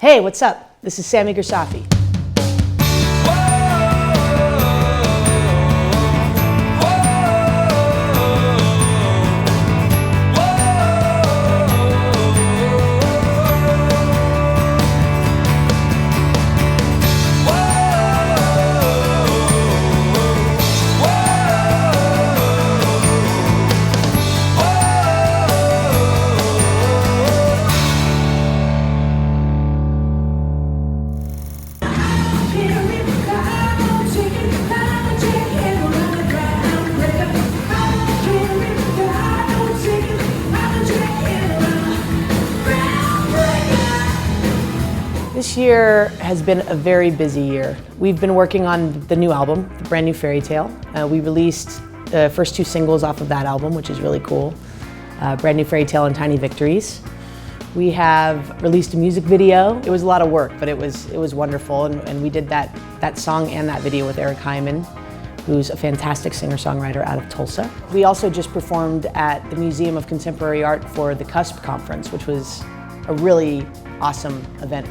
Hey, what's up? This is Sami Grisafe. This year has been a very busy year. We've been working on the new album, the brand new Fairy Tale. We released the first 2 singles off of that album, which is really cool. Brand new Fairy Tale and Tiny Victories. We have released a music video. It was a lot of work, but it was wonderful, and we did that song and that video with Eric Hyman, who's a fantastic singer-songwriter out of Tulsa. We also just performed at the Museum of Contemporary Art for the CUSP conference, which was a really awesome event.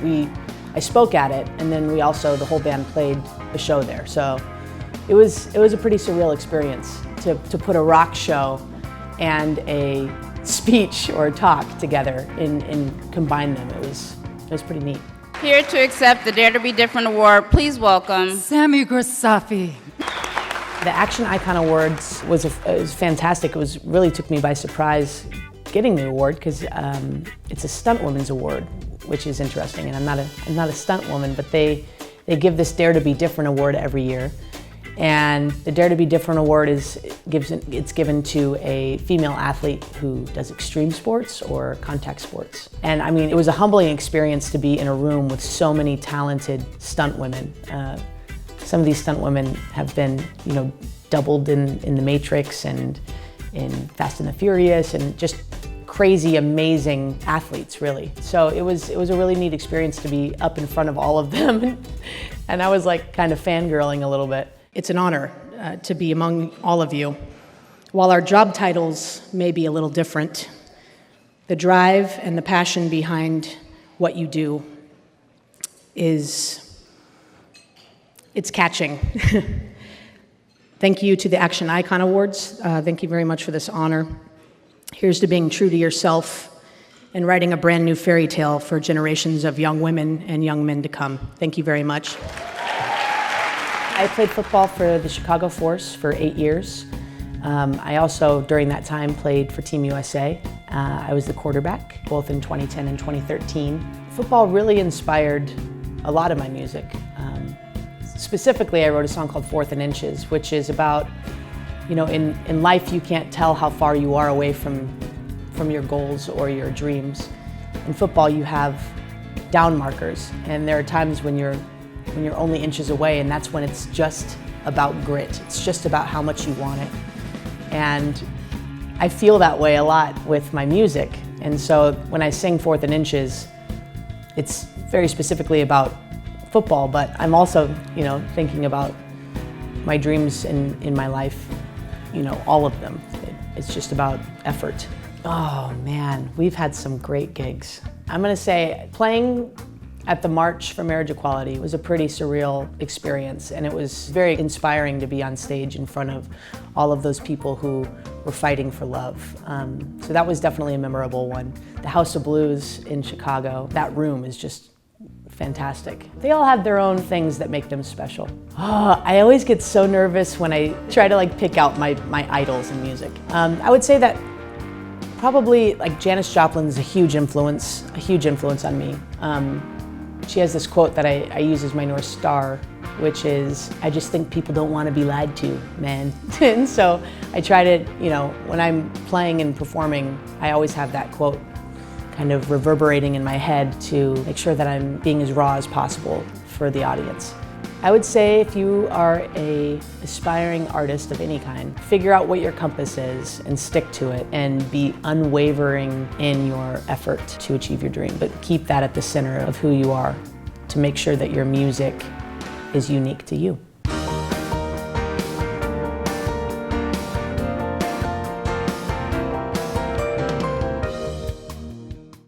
I spoke at it, and then the whole band played the show there. So it was a pretty surreal experience to put a rock show and a speech or a talk together and combine them. It was pretty neat. Here to accept the Dare to Be Different award, please welcome Sami Grisafe. The Action Icon Awards was fantastic. It really took me by surprise getting the award, because it's a stunt woman's award, which is interesting. And I'm not a stunt woman, but they give this Dare to Be Different award every year. And the Dare to Be Different award it's given to a female athlete who does extreme sports or contact sports. And I mean, it was a humbling experience to be in a room with so many talented stunt women. Some of these stunt women have been, doubled in The Matrix and in Fast and the Furious, and just crazy, amazing athletes, really. So it was a really neat experience to be up in front of all of them, and I was like kind of fangirling a little bit. It's an honor to be among all of you. While our job titles may be a little different, the drive and the passion behind what you do it's catching. Thank you to the Action Icon Awards. Thank you very much for this honor. Here's to being true to yourself and writing a brand new fairy tale for generations of young women and young men to come. Thank you very much. I played football for the Chicago Force for 8 years. I also, during that time, played for Team USA. I was the quarterback, both in 2010 and 2013. Football really inspired a lot of my music. Specifically, I wrote a song called 4th and Inches, which is about, in life you can't tell how far you are away from your goals or your dreams. In football, you have down markers, and there are times when you're only inches away, and that's when it's just about grit. It's just about how much you want it. And I feel that way a lot with my music. And so when I sing 4th and Inches, it's very specifically about football, but I'm also, thinking about my dreams in my life, all of them. It's just about effort. Oh man, we've had some great gigs. I'm gonna say playing at the March for Marriage Equality was a pretty surreal experience, and it was very inspiring to be on stage in front of all of those people who were fighting for love. So that was definitely a memorable one. The House of Blues in Chicago, that room is just fantastic. They all have their own things that make them special. Oh, I always get so nervous when I try to pick out my idols in music. I would say that probably Janis Joplin's a huge influence on me. She has this quote that I use as my North Star, which is, I just think people don't want to be lied to, man. And so I try to, when I'm playing and performing, I always have that quote kind of reverberating in my head to make sure that I'm being as raw as possible for the audience. I would say if you are an aspiring artist of any kind, figure out what your compass is and stick to it, and be unwavering in your effort to achieve your dream. But keep that at the center of who you are, to make sure that your music is unique to you.